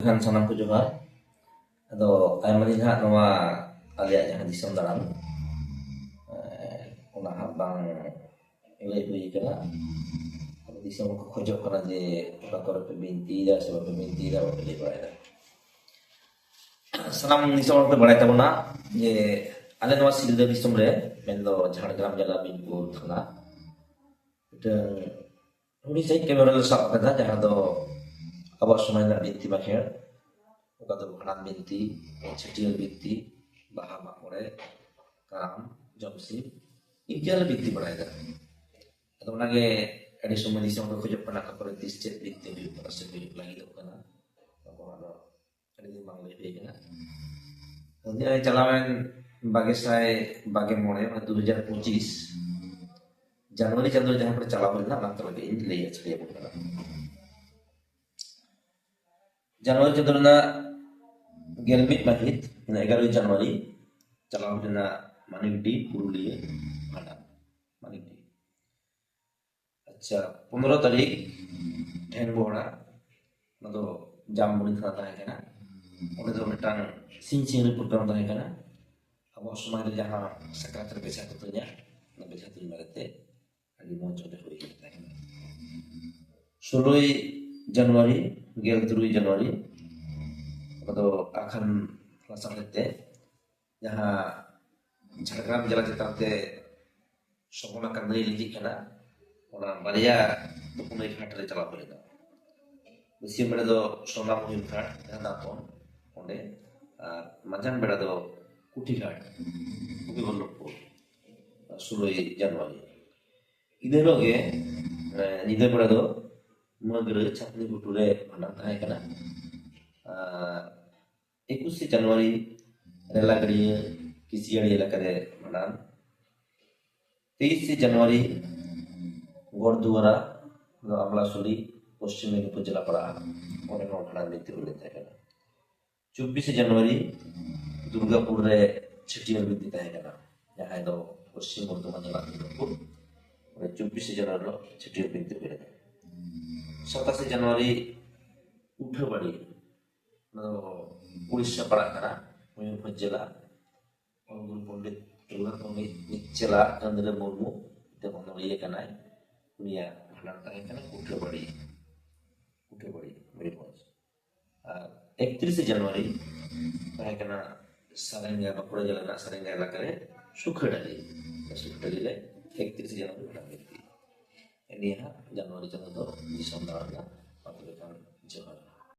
ᱠᱷᱟᱱ ᱥᱟᱱᱟᱢ ᱠᱚ ᱡᱚᱦᱟᱨ ᱟᱫᱚ ᱟᱭᱢᱟ ᱫᱤᱱ ᱦᱟᱸᱜ ᱱᱚᱣᱟ ᱟᱞᱮᱭᱟᱜ ᱡᱟᱦᱟᱸ ᱫᱤᱥᱚᱢ ᱫᱟᱬᱟᱱ ᱚᱱᱟ ᱦᱟᱸᱜ ᱵᱟᱝ ᱞᱟᱹᱭ ᱦᱩᱭ ᱠᱟᱱᱟ ᱫᱤᱥᱚᱢ ᱠᱚ ᱠᱷᱚᱡᱚᱜ ᱠᱟᱱᱟ ᱡᱮ ᱚᱠᱟ ᱠᱚᱨᱮ ᱯᱮ ᱵᱤᱱᱛᱤᱭᱮᱫᱟ ᱥᱮ ᱵᱟᱯᱮ ᱵᱤᱱᱛᱤᱭᱮᱫᱟ ᱵᱟᱯᱮ ᱞᱟᱹᱭ ᱵᱟᱲᱟᱭᱮᱫᱟ ᱥᱟᱱᱟᱢ ᱫᱤᱥᱚᱢ ᱦᱚᱲ ᱯᱮ ᱵᱟᱲᱟᱭ ᱛᱟᱵᱚᱱᱟ ᱡᱮ ᱟᱞᱮ ᱱᱚᱣᱟ ᱥᱤᱞᱫᱟᱹ ᱫᱤᱥᱚᱢ ᱨᱮ ᱢᱮᱱᱫᱚ ᱡᱷᱟᱲᱜᱨᱟᱢ ᱡᱮᱞᱟ ᱵᱤᱱᱯᱩᱨ ᱛᱷᱟᱱᱟ ᱢᱤᱫᱴᱟᱝ ᱦᱩᱰᱤᱧ ᱥᱟᱺᱦᱤᱡ ᱠᱮᱢᱮᱨᱟ ᱞᱮ ᱥᱟᱵ ᱟᱠᱟᱫᱟ ᱡᱟᱦᱟᱸ ᱫᱚ ᱟᱵᱚᱣᱟᱜ ᱥᱚᱢᱟᱡᱽ ᱨᱮᱱᱟᱜ ᱵᱤᱱᱛᱤ ᱵᱟᱸᱠᱷᱮᱲ ᱚᱠᱟ ᱫᱚ ᱵᱷᱟᱸᱰᱟᱱ ᱵᱤᱱᱛᱤ ᱪᱷᱟᱹᱴᱭᱟᱹᱨ ᱵᱤᱱᱛᱤ ᱵᱟᱦᱟ ᱢᱟᱜ ᱢᱚᱬᱮ ᱠᱟᱨᱟᱢ ᱡᱚᱢᱥᱤᱢ ᱤᱱᱠᱟᱹ ᱞᱮ ᱵᱤᱱᱛᱤ ᱵᱟᱲᱟᱭᱮᱫᱟ ᱟᱫᱚ ᱚᱱᱟᱜᱮ ᱟᱹᱰᱤ ᱥᱚᱢᱚᱭ ᱫᱤᱥᱚᱢ ᱠᱚ ᱠᱷᱚᱡᱚᱜ ᱠᱟᱱᱟ ᱚᱠᱟ ᱠᱚᱨᱮ ᱛᱤᱥ ᱪᱮᱫ ᱵᱤᱱᱛᱤ ᱦᱩᱭᱩᱜ ᱠᱟᱱᱟ ᱥᱮ ᱦᱩᱭᱩᱜ ᱞᱟᱹᱜᱤᱫᱚᱜ ᱠᱟᱱᱟ ᱚᱱᱟ ᱫᱚ ᱟᱹᱰᱤ ᱫᱤᱱ ᱵᱟᱝ ᱞᱟᱹᱭ ᱦᱩᱭ ᱠᱟᱱᱟ ᱪᱟᱞᱟᱣᱮᱱ 2025 ᱡᱟᱱᱩᱣᱟরি ᱪᱟᱸᱫᱳ ᱡᱟᱦᱟᱸ ᱠᱚᱨᱮ ᱪᱟᱞᱟᱣ ᱦᱩᱭ ᱞᱮᱱᱟ ᱚᱱᱟ ᱛᱚᱞᱮ ᱤᱧ ᱞᱟᱹᱭ ᱟᱹᱪᱲᱤᱭᱟᱵᱚᱱ ᱠᱟᱱᱟ জানুয়ারি ᱪᱟᱸᱫᱳ ᱨᱮᱱᱟᱜ 11 ᱢᱟᱹᱦᱤᱛ 11 জানুয়ারি ᱪᱟᱞᱟᱣ ᱦᱩᱭ ᱞᱮᱱᱟ মানিকডি পুরুলিয়া ভান্ডান মানিকডি আচ্ছা 15 তারিখ ঢেঙ্গবহড়া ᱚᱱᱟ ᱫᱚ জামবনি থানা ᱛᱟᱦᱮᱸ ᱠᱟᱱᱟ ᱚᱸᱰᱮ ᱫᱚ ᱢᱤᱫᱴᱟᱝ ᱥᱤᱧ ᱪᱤᱝᱲᱤ ᱯᱨᱳᱜᱨᱟᱢ ᱛᱟᱦᱮᱸ ᱠᱟᱱᱟ ᱟᱵᱚᱣᱟᱜ ᱥᱚᱢᱟᱡᱽ ᱨᱮ ᱡᱟᱦᱟᱸ ᱥᱟᱠᱨᱟᱛ ᱨᱮ ᱵᱮᱡᱷᱟ ᱠᱚ ᱛᱩᱧᱟ ᱚᱱᱟ ᱵᱮᱡᱷᱟ ᱛᱩᱧ ᱵᱟᱨᱮᱛᱮ ᱟᱹᱰᱤ ᱢᱚᱡᱽ ᱚᱸᱰᱮ ᱦᱩᱭ ᱛᱟᱦᱮᱸ ᱠᱟᱱᱟ 16 জানুয়ারি 13 জানুয়ারি ᱚᱱᱟ ᱫᱚ ᱟᱠᱷᱟᱱ ᱞᱟᱥᱟᱲᱦᱮᱫ ᱛᱮ ᱡᱟᱦᱟᱸ ঝাড়গ্রাম জেলা ᱪᱮᱛᱟᱱ ᱛᱮ ᱥᱚᱜᱚᱱ ᱟᱠᱟᱱ ᱱᱟᱹᱭ ᱞᱤᱸᱡᱤᱜ ᱠᱟᱱᱟ ᱚᱱᱟ ᱵᱟᱨᱭᱟ ᱛᱩᱯᱩᱱᱟᱹᱭ ᱜᱷᱟᱴ ᱨᱮ ᱪᱟᱞᱟᱣ ᱦᱩᱭ ᱞᱮᱱᱟ ᱵᱟᱹᱥᱭᱟᱹᱢ ᱵᱮᱲᱟ ᱫᱚ ᱥᱚᱱᱟᱢᱩᱦᱤᱢ ᱜᱷᱟᱴ ᱡᱟᱦᱟᱸ ᱫᱟᱸᱛᱚᱱ ᱚᱸᱰᱮ ᱟᱨ ᱢᱟᱸᱡᱟᱱ ᱵᱮᱲᱟ ᱫᱚ কুঠি ঘাট গোপীবল্লভপুর 16 জানুয়ারি ᱤᱱᱟᱹ ᱦᱤᱞᱳᱜ ᱜᱮ ᱧᱤᱫᱟᱹ ᱵᱮᱲᱟ ᱫᱚ ᱢᱟᱹᱜᱽᱨᱟᱹ ᱪᱷᱟᱛᱱᱤ ᱜᱷᱩᱴᱩ ᱨᱮ ᱵᱷᱟᱸᱰᱟᱱ ᱛᱟᱦᱮᱸ ᱠᱟᱱᱟ 21 জানুয়ারি রেলাগাড়িয়া কিসিয়াড়ি এলাকারে ভাঁডান 23 জানুয়ারি গড়দুয়ারা আমলাশুলি পশ্চিম মেদিনীপুর জেলা পাড়া অনেক ভাঁডান বৃত্তি হয়ে থাকে 24 জানুয়ারি দুর্গাপুর রে ᱪᱷᱟᱹᱴᱭᱟᱹᱨ বৃত্তি তাহে কানা যাহাই দো পশ্চিম বর্ধমান জেলা দুর্গাপুর 24 জানুয়ারি ᱪᱷᱟᱹᱴᱭᱟᱹর বৃত্তি হয়ে থাকে 27 জানুয়ারি উঠেবাড়ি উড়িষ্যা পাড়াগ কানা ময়ূরভঞ্জ জেলা গুরু পণ্ডিত রঘুনাথ নিচ্ছেলা চন্দ্র মুর্মু অনলিয়া কানাই উনিয়া ভাঁডান তাহে কানা উঠেবাড়ি ময়ূরভঞ্জ আর 31 জানুয়ারি তাহে কানা সারেঙ্গা বাঁকুড়া জেলা না সারেঙ্গা এলাকারে সুখেডালি রে 31 জানুয়ারি ভাঁডান বৃত্তি এনিয়া জানুয়ারি চাঁদো দিসম দাঁড়ানা পাতলেখান জোহার